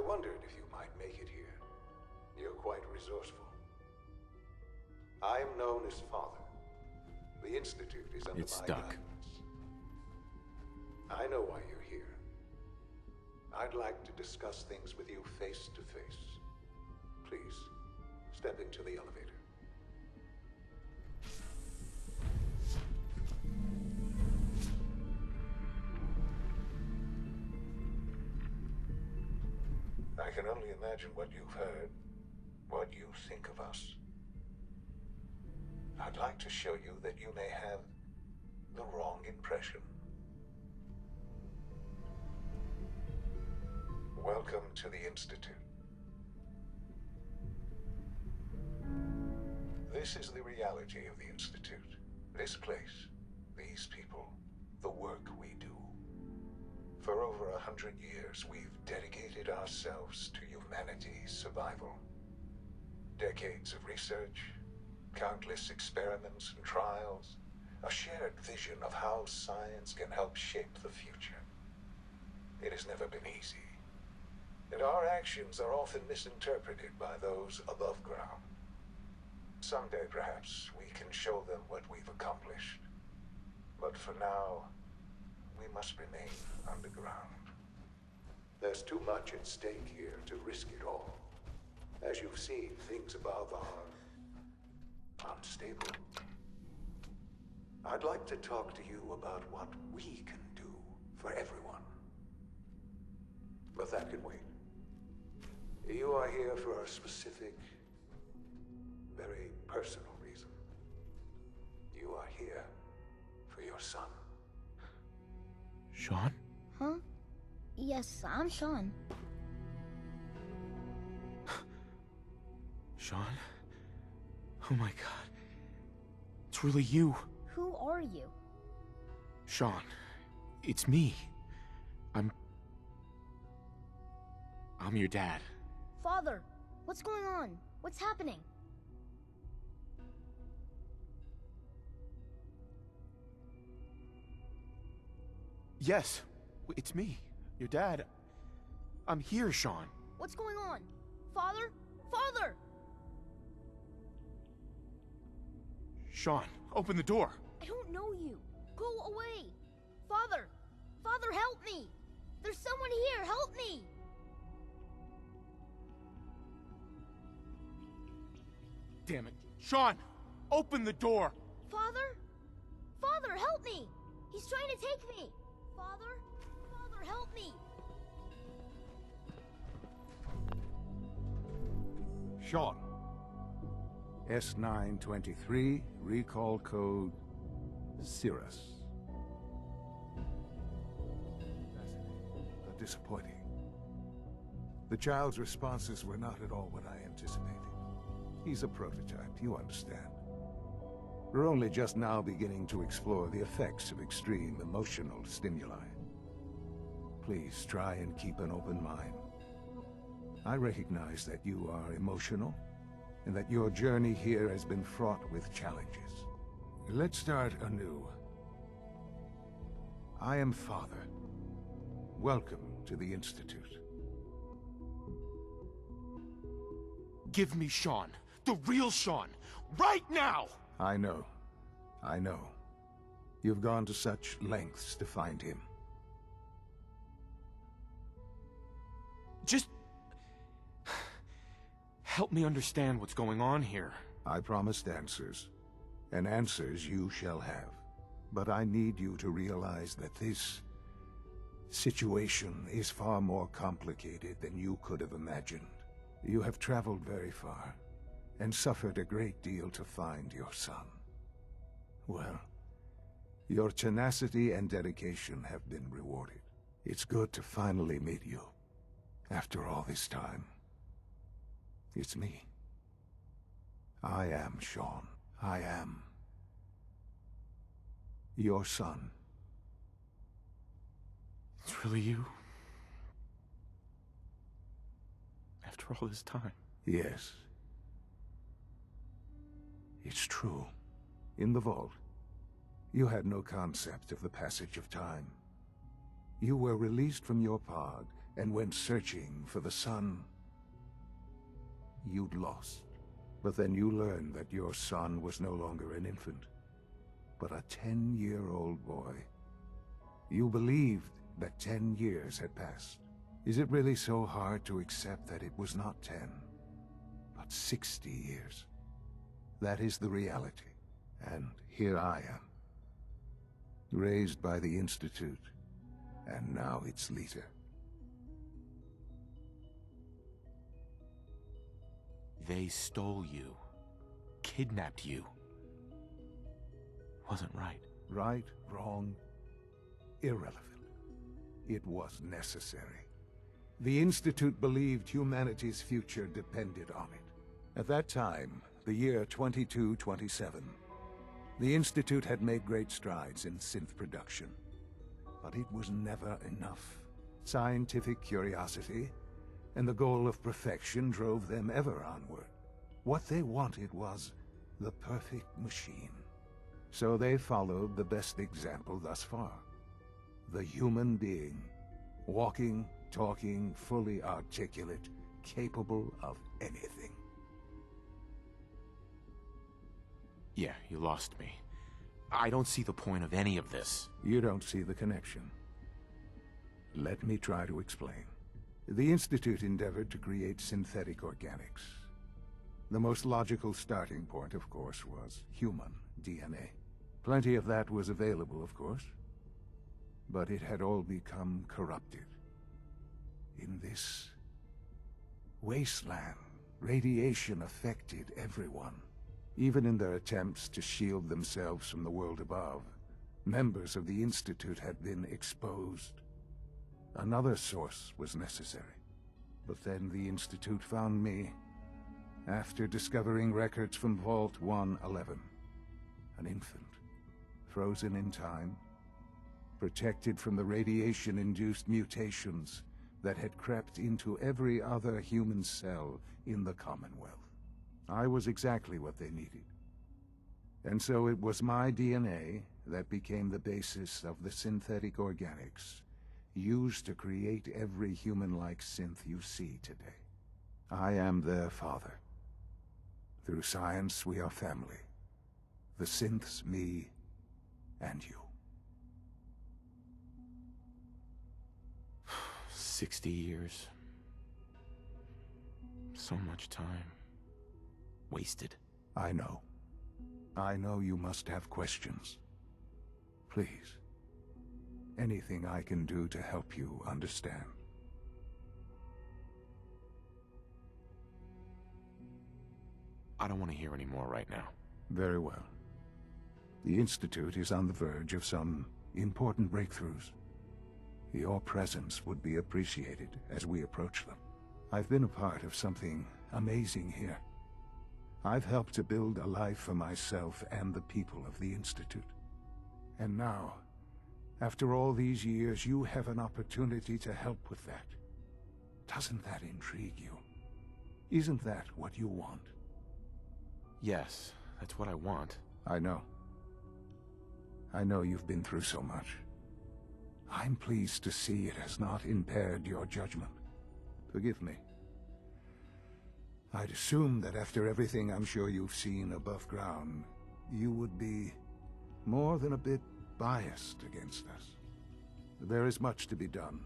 wondered if you might make it here. You're quite resourceful. I am known as Father. The Institute is under my guidance. I know why you're here. I'd like to discuss things with you face to face. Please, step into the elevator. I can only imagine what you've heard, what you think of us. I'd like to show you that you may have the wrong impression. Welcome to the Institute. This is the reality of the Institute. This place, these people, the work we do. For over 100 years, we've dedicated ourselves to humanity's survival. Decades of research, countless experiments and trials, a shared vision of how science can help shape the future. It has never been easy, and our actions are often misinterpreted by those above ground. Someday, perhaps, we can show them what we've accomplished. But for now, we must remain underground. There's too much at stake here to risk it all. As you've seen, things above are unstable. I'd like to talk to you about what we can do for everyone. But that can wait. You are here for a specific, very personal reason. You are here for your son. Sean? Huh? Yes, I'm Sean. Sean? Oh my god. It's really you. Who are you? Sean, it's me. I'm your dad. Father, what's going on? What's happening? Yes, it's me, your dad. I'm here, Sean. What's going on? Father? Father! Sean, open the door. I don't know you. Go away. Father! Father, help me! There's someone here, help me! Damn it. Sean, open the door. Father? Father, help me! He's trying to take me! Father? Father, help me! Sean. S923, recall code Cirrus. But disappointing. The child's responses were not at all what I anticipated. He's a prototype, you understand. We're only just now beginning to explore the effects of extreme emotional stimuli. Please try and keep an open mind. I recognize that you are emotional, and that your journey here has been fraught with challenges. Let's start anew. I am Father. Welcome to the Institute. Give me Sean. The real Sean. Right now! I know. I know. You've gone to such lengths to find him. Just help me understand what's going on here. I promised answers, and answers you shall have. But I need you to realize that this situation is far more complicated than you could have imagined. You have traveled very far, and suffered a great deal to find your son. Well, your tenacity and dedication have been rewarded. It's good to finally meet you, after all this time. It's me. I am Sean. I am your son. It's really you? After all this time? Yes. It's true. In the vault, you had no concept of the passage of time. You were released from your pod and went searching for the son you'd lost. But then you learned that your son was no longer an infant, but a 10-year-old boy. You believed that 10 years had passed. Is it really so hard to accept that it was not 10, but 60 years? That is the reality, and here I am, raised by the Institute, and now its leader. They stole you, kidnapped you. Wasn't right. Right, wrong, irrelevant. It was necessary. The Institute believed humanity's future depended on it. At that time, the year 2227, the Institute had made great strides in synth production. But it was never enough. Scientific curiosity and the goal of perfection drove them ever onward. What they wanted was the perfect machine. So they followed the best example thus far. The human being. Walking, talking, fully articulate, capable of anything. Yeah, you lost me. I don't see the point of any of this. You don't see the connection. Let me try to explain. The Institute endeavored to create synthetic organics. The most logical starting point, of course, was human DNA. Plenty of that was available, of course. But it had all become corrupted. In this wasteland, radiation affected everyone. Even in their attempts to shield themselves from the world above, members of the Institute had been exposed. Another source was necessary. But then the Institute found me, after discovering records from Vault 111. An infant, frozen in time, protected from the radiation-induced mutations that had crept into every other human cell in the Commonwealth. I was exactly what they needed. And so it was my DNA that became the basis of the synthetic organics used to create every human-like synth you see today. I am their father. Through science, we are family. The synths, me, and you. 60 years. So much time. Wasted. I know. I know you must have questions. Please. Anything I can do to help you understand. I don't want to hear any more right now. Very well. The Institute is on the verge of some important breakthroughs. Your presence would be appreciated as we approach them. I've been a part of something amazing here. I've helped to build a life for myself and the people of the Institute. And now, after all these years, you have an opportunity to help with that. Doesn't that intrigue you? Isn't that what you want? Yes, that's what I want. I know. I know you've been through so much. I'm pleased to see it has not impaired your judgment. Forgive me. I'd assume that after everything I'm sure you've seen above ground, you would be more than a bit biased against us. There is much to be done.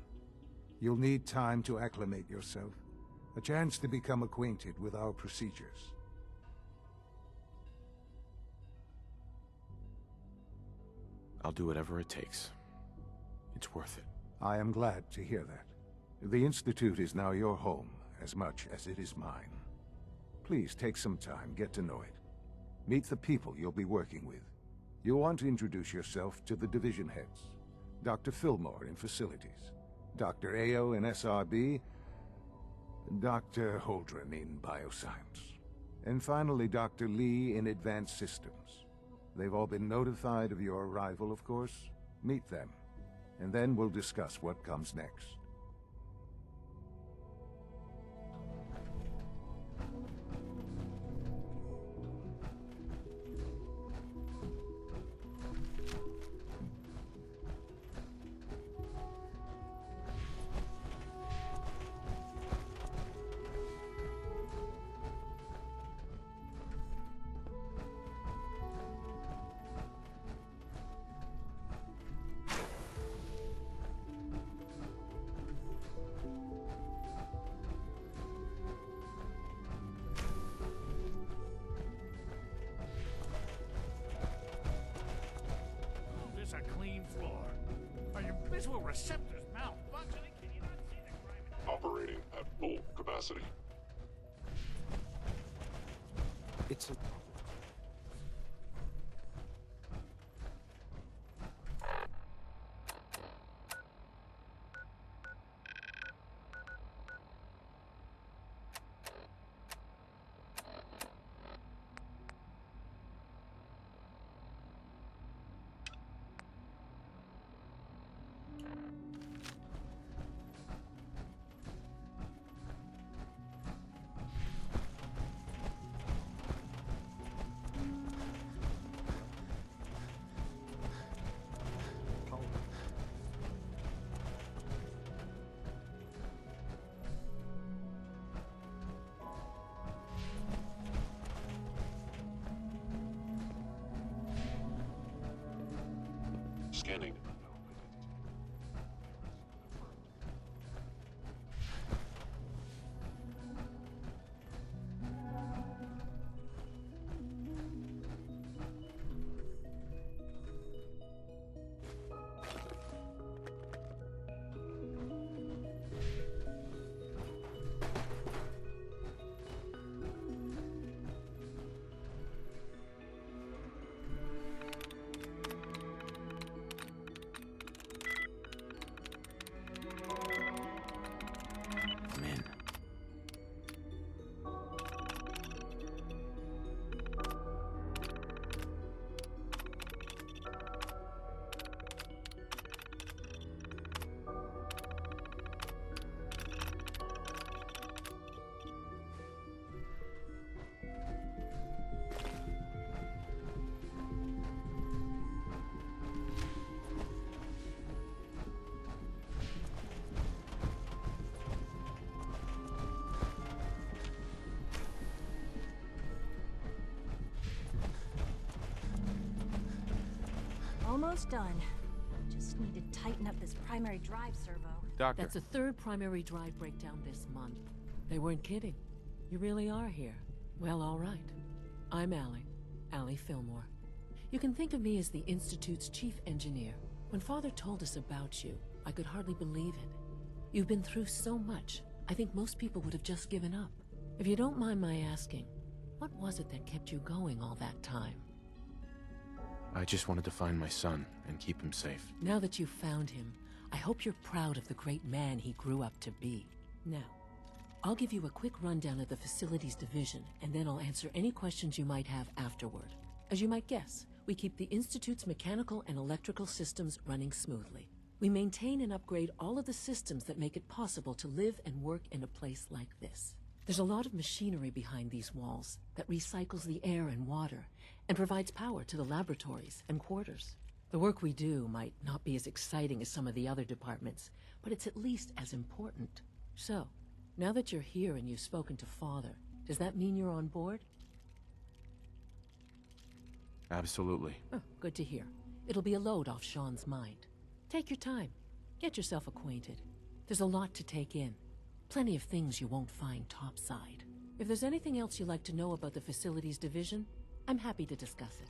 You'll need time to acclimate yourself, a chance to become acquainted with our procedures. I'll do whatever it takes. It's worth it. I am glad to hear that. The Institute is now your home, as much as it is mine. Please take some time, get to know it. Meet the people you'll be working with. You'll want to introduce yourself to the division heads. Dr. Fillmore in Facilities, Dr. Ayo in SRB, Dr. Holdren in Bioscience, and finally Dr. Lee in Advanced Systems. They've all been notified of your arrival, of course. Meet them, and then we'll discuss what comes next. This will receptors malfunctioning. Can you not see the crime? Operating at full capacity. It's a... Scanning. I'm in. Almost done. Just need to tighten up this primary drive servo. Doctor. That's the third primary drive breakdown this month. They weren't kidding. You really are here. Well, all right. I'm Allie Fillmore. You can think of me as the Institute's chief engineer. When Father told us about you, I could hardly believe it. You've been through so much, I think most people would have just given up. If you don't mind my asking, what was it that kept you going all that time? I just wanted to find my son and keep him safe. Now that you've found him, I hope you're proud of the great man he grew up to be. Now, I'll give you a quick rundown of the Facilities Division, and then I'll answer any questions you might have afterward. As you might guess, we keep the Institute's mechanical and electrical systems running smoothly. We maintain and upgrade all of the systems that make it possible to live and work in a place like this. There's a lot of machinery behind these walls that recycles the air and water and provides power to the laboratories and quarters. The work we do might not be as exciting as some of the other departments, but it's at least as important. So, now that you're here and you've spoken to Father, does that mean you're on board? Absolutely. Oh, good to hear. It'll be a load off Sean's mind. Take your time. Get yourself acquainted. There's a lot to take in. Plenty of things you won't find topside. If there's anything else you'd like to know about the Facilities Division, I'm happy to discuss it.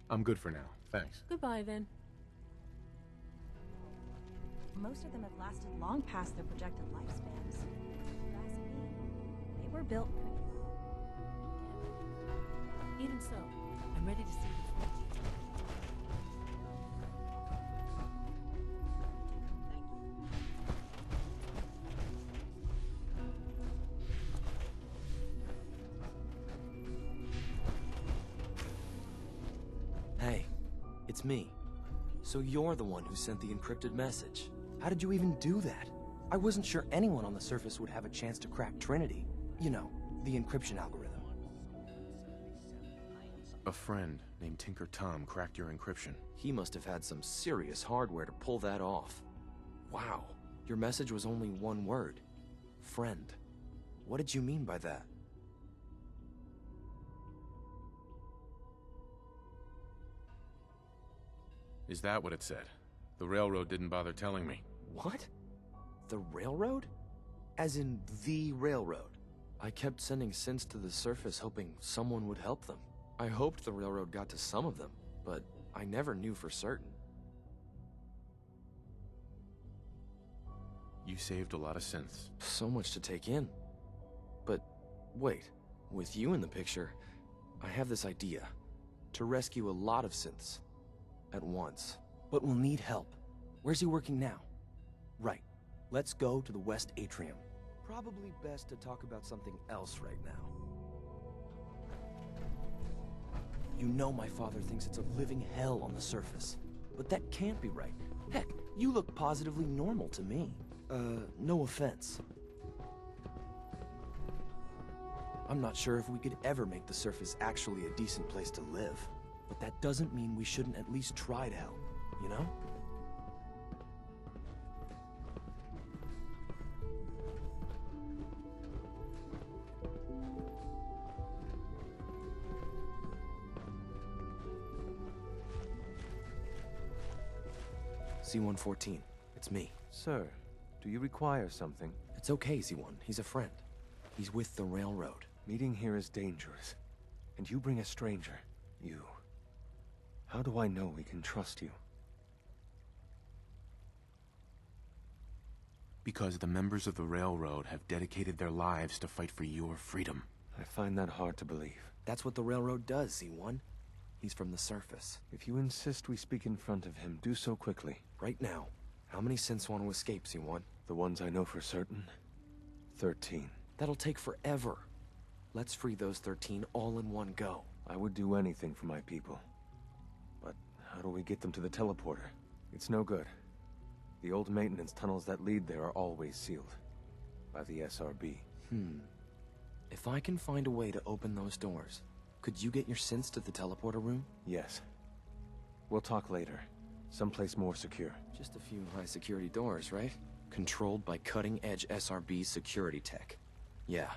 I'm good for now. Thanks. Goodbye, then. Most of them have lasted long past their projected lifespans. If you ask me, they were built pretty well. Even so, I'm ready to see the full. Hey, it's me. So you're the one who sent the encrypted message. How did you even do that? I wasn't sure anyone on the surface would have a chance to crack Trinity. You know, the encryption algorithm. A friend named Tinker Tom cracked your encryption. He must have had some serious hardware to pull that off. Wow, your message was only one word. Friend. What did you mean by that? Is that what it said? The railroad didn't bother telling me. What? The railroad? As in the railroad? I kept sending synths to the surface hoping someone would help them. I hoped the railroad got to some of them, but I never knew for certain. You saved a lot of synths. So much to take in. But wait, with you in the picture, I have this idea. To rescue a lot of synths. At once. But we'll need help. Where's he working now? Right. Let's go to the West Atrium. Probably best to talk about something else right now. You know my father thinks it's a living hell on the surface. But that can't be right. Heck, you look positively normal to me. No offense. I'm not sure if we could ever make the surface actually a decent place to live. But that doesn't mean we shouldn't at least try to help, you know? C-114, it's me. Sir, do you require something? It's okay, Z1. He's a friend. He's with the railroad. Meeting here is dangerous. And you bring a stranger. You. How do I know we can trust you? Because the members of the railroad have dedicated their lives to fight for your freedom. I find that hard to believe. That's what the railroad does, Z1. He's from the surface. If you insist we speak in front of him, do so quickly. Right now. How many synths want to escape, Z1? The ones I know for certain? 13. That'll take forever. Let's free those 13 all in one go. I would do anything for my people. But how do we get them to the teleporter? It's no good. The old maintenance tunnels that lead there are always sealed. By the SRB. If I can find a way to open those doors, could you get your synths to the teleporter room? Yes. We'll talk later. Someplace more secure. Just a few high-security doors, right? Controlled by cutting-edge SRB security tech. Yeah.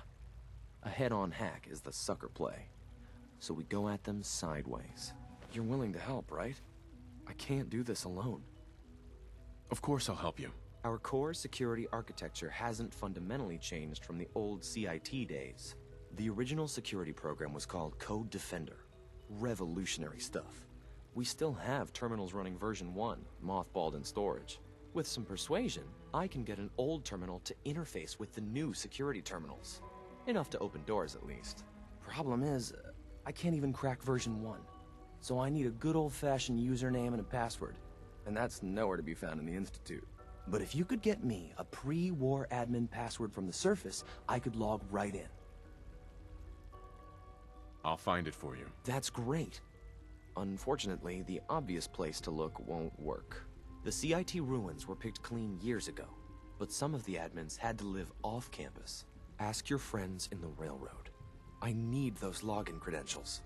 A head-on hack is the sucker play. So we go at them sideways. You're willing to help, right? I can't do this alone. Of course I'll help you. Our core security architecture hasn't fundamentally changed from the old CIT days. The original security program was called Code Defender. Revolutionary stuff. We still have terminals running version 1, mothballed in storage. With some persuasion, I can get an old terminal to interface with the new security terminals. Enough to open doors, at least. Problem is, I can't even crack version 1. So I need a good old-fashioned username and a password. And that's nowhere to be found in the Institute. But if you could get me a pre-war admin password from the surface, I could log right in. I'll find it for you. That's great. Unfortunately, the obvious place to look won't work. The CIT ruins were picked clean years ago, but some of the admins had to live off campus. Ask your friends in the railroad. I need those login credentials.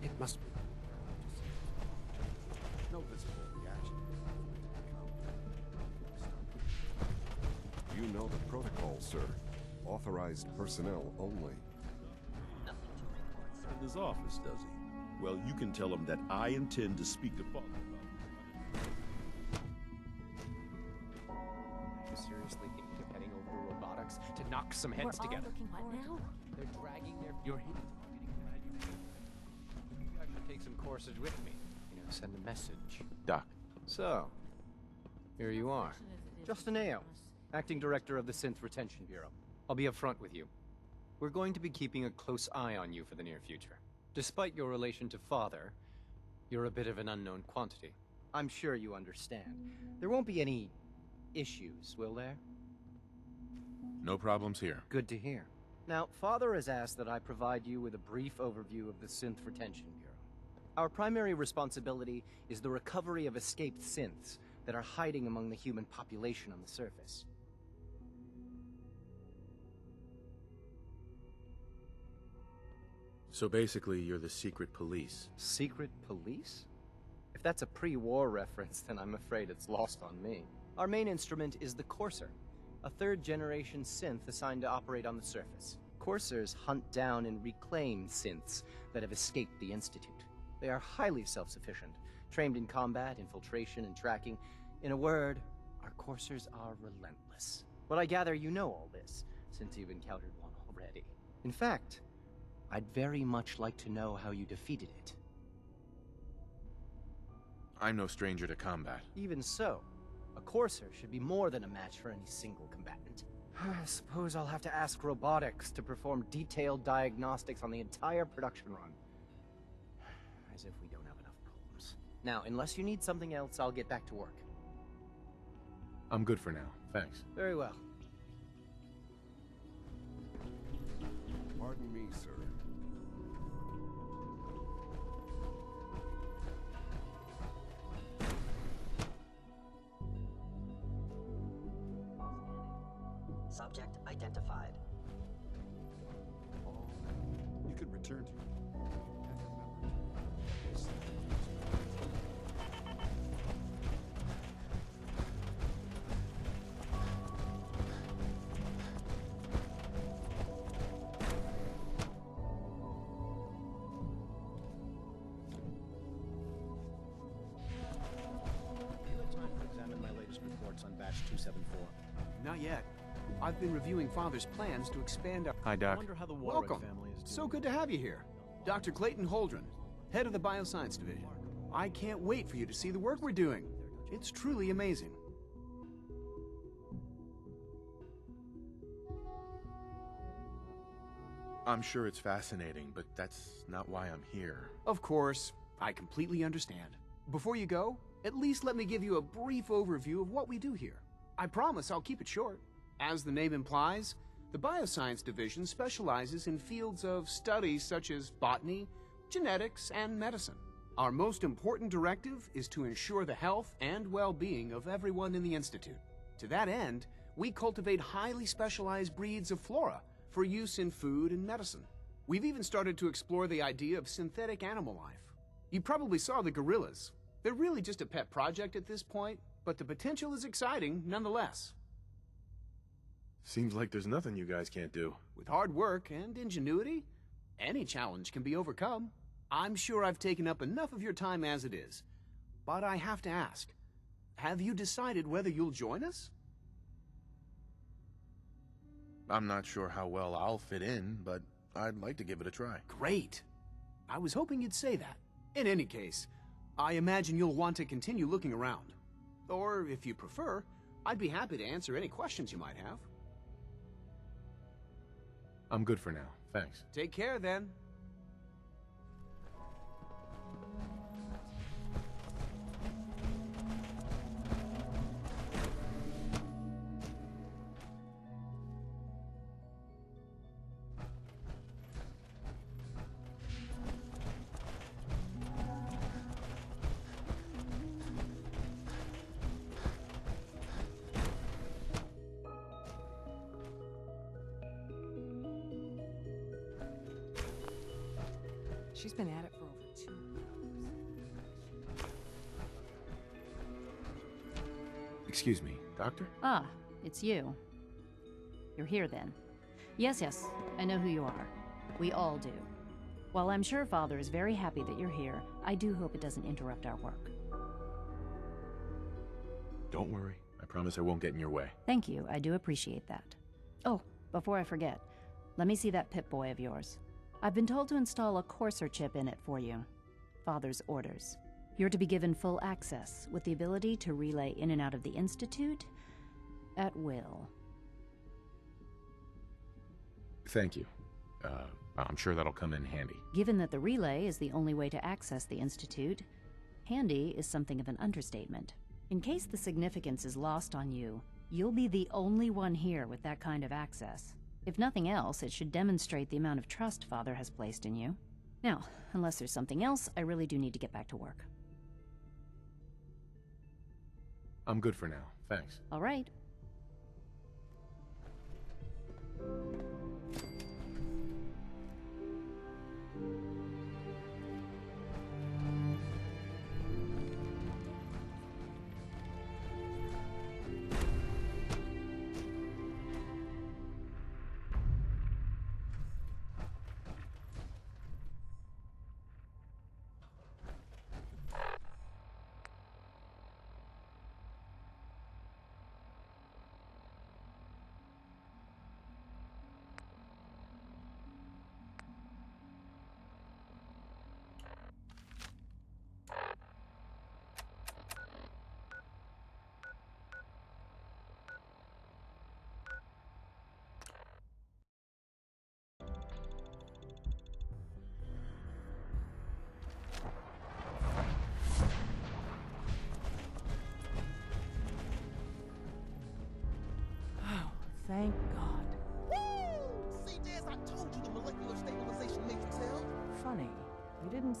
It must be. No visible reaction. You know the protocol, sir. Authorized personnel only. In his office, does he? Well, you can tell him that I intend to speak to Father. You seriously thinking of heading over to robotics to knock some heads together? What now? They're dragging their... You're hitting. I should take some courses with me. You know, send a message. Doc. So, here you are. Justin Ayo, Acting Director of the Synth Retention Bureau. I'll be upfront with you. We're going to be keeping a close eye on you for the near future. Despite your relation to Father, you're a bit of an unknown quantity. I'm sure you understand. There won't be any issues, will there? No problems here. Good to hear. Now, Father has asked that I provide you with a brief overview of the Synth Retention Bureau. Our primary responsibility is the recovery of escaped synths that are hiding among the human population on the surface. So basically, you're the secret police. Secret police? If that's a pre-war reference, then I'm afraid it's lost on me. Our main instrument is the Courser, a third-generation synth assigned to operate on the surface. Coursers hunt down and reclaim synths that have escaped the Institute. They are highly self-sufficient, trained in combat, infiltration, and tracking. In a word, our Coursers are relentless. But I gather you know all this, since you've encountered one already. In fact, I'd very much like to know how you defeated it. I'm no stranger to combat. Even so, a Courser should be more than a match for any single combatant. I suppose I'll have to ask robotics to perform detailed diagnostics on the entire production run. As if we don't have enough problems. Now, unless you need something else, I'll get back to work. I'm good for now, thanks. Very well. Pardon me, sir. Subject identified. You could return to... You had time to examine my latest reports on batch 274. Not yet. I've been reviewing Father's plans to expand our... Hi, Doc. I wonder how the Welcome. family is doing. So good to have you here. Dr. Clayton Holdren, head of the Bioscience Division. I can't wait for you to see the work we're doing. It's truly amazing. I'm sure it's fascinating, but that's not why I'm here. Of course, I completely understand. Before you go, at least let me give you a brief overview of what we do here. I promise I'll keep it short. As the name implies, the Bioscience Division specializes in fields of studies such as botany, genetics, and medicine. Our most important directive is to ensure the health and well-being of everyone in the Institute. To that end, we cultivate highly specialized breeds of flora for use in food and medicine. We've even started to explore the idea of synthetic animal life. You probably saw the gorillas. They're really just a pet project at this point, but the potential is exciting nonetheless. Seems like there's nothing you guys can't do. With hard work and ingenuity, any challenge can be overcome. I'm sure I've taken up enough of your time as it is. But I have to ask, have you decided whether you'll join us? I'm not sure how well I'll fit in, but I'd like to give it a try. Great. I was hoping you'd say that. In any case, I imagine you'll want to continue looking around. Or, if you prefer, I'd be happy to answer any questions you might have. I'm good for now, thanks. Take care, then. She's been at it for over 2 hours. Excuse me, Doctor? Ah, it's you. You're here then. Yes, I know who you are. We all do. While I'm sure Father is very happy that you're here, I do hope it doesn't interrupt our work. Don't worry. I promise I won't get in your way. Thank you, I do appreciate that. Oh, before I forget, let me see that Pip-Boy of yours. I've been told to install a Courser chip in it for you. Father's orders. You're to be given full access, with the ability to relay in and out of the Institute at will. Thank you. I'm sure that'll come in handy. Given that the relay is the only way to access the Institute, handy is something of an understatement. In case the significance is lost on you, you'll be the only one here with that kind of access. If nothing else, it should demonstrate the amount of trust Father has placed in you. Now, unless there's something else, I really do need to get back to work. I'm good for now, thanks. All right.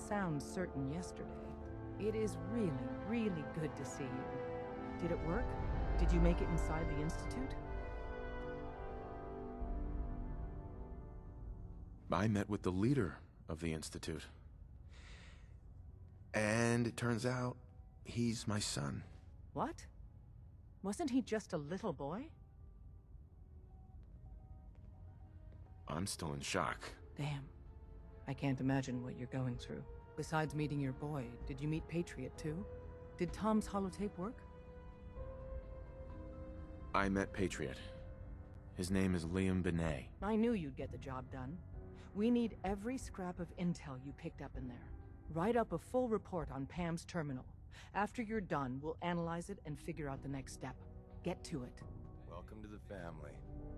sound certain yesterday. It is really, really good to see you. Did it work? Did you make it inside the Institute? I met with the leader of the Institute. And it turns out, he's my son. What? Wasn't he just a little boy? I'm still in shock. Damn. I can't imagine what you're going through. Besides meeting your boy, did you meet Patriot too? Did Tom's holotape work? I met Patriot. His name is Liam Benet. I knew you'd get the job done. We need every scrap of intel you picked up in there. Write up a full report on Pam's terminal. After you're done, we'll analyze it and figure out the next step. Get to it. Welcome to the family.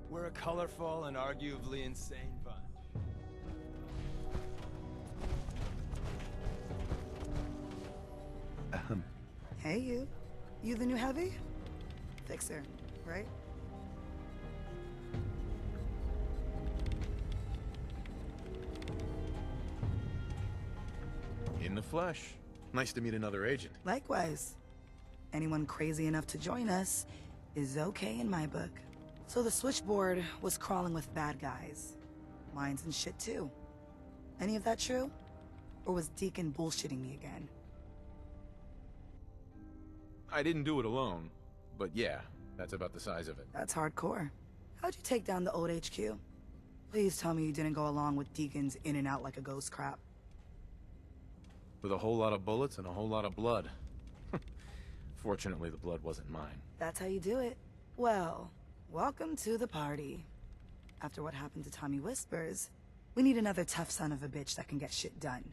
We're a colorful and arguably insane bunch. Hey, you. You the new heavy? Fixer, right? In the flesh. Nice to meet another agent. Likewise. Anyone crazy enough to join us is okay in my book. So the switchboard was crawling with bad guys. Mines and shit too. Any of that true? Or was Deacon bullshitting me again? I didn't do it alone, but yeah, that's about the size of it. That's hardcore. How'd you take down the old HQ? Please tell me you didn't go along with Deacon's in and out like a ghost crap. With a whole lot of bullets and a whole lot of blood. Fortunately, the blood wasn't mine. That's how you do it. Well, welcome to the party. After what happened to Tommy Whispers, we need another tough son of a bitch that can get shit done.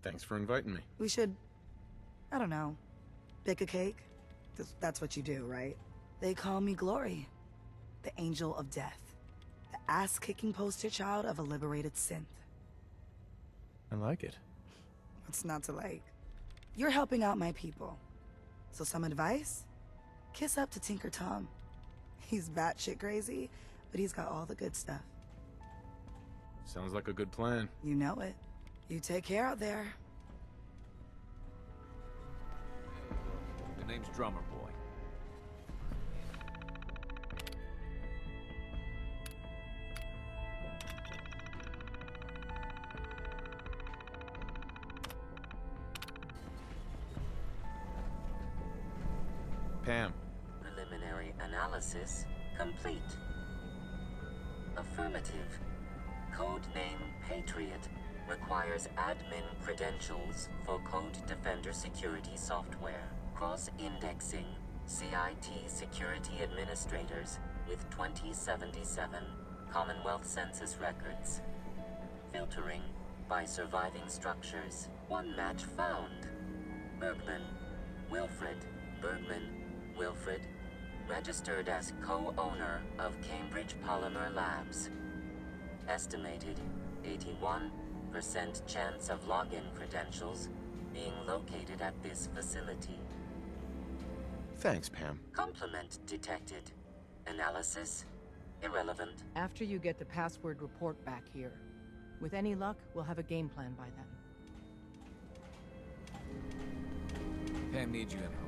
Thanks for inviting me. We should, I don't know, bake a cake? That's what you do, right? They call me Glory, the Angel of Death, the ass-kicking poster child of a liberated synth. I like it. What's not to like? You're helping out my people. So some advice? Kiss up to Tinker Tom. He's batshit crazy, but he's got all the good stuff. Sounds like a good plan. You know it. You take care out there. The name's Drummer Boy. Pam. Preliminary analysis complete. Affirmative. Codename Patriot requires admin credentials for Code Defender security software. Cross-indexing CIT security administrators with 2077 Commonwealth Census records. Filtering by surviving structures. One match found. Bergman. Wilfred. Bergman. Wilfred. Registered as co-owner of Cambridge Polymer Labs. Estimated 81% chance of login credentials being located at this facility. Thanks, Pam. Complement detected. Analysis irrelevant. After you get the password report back here. With any luck, we'll have a game plan by then. Pam needs you in her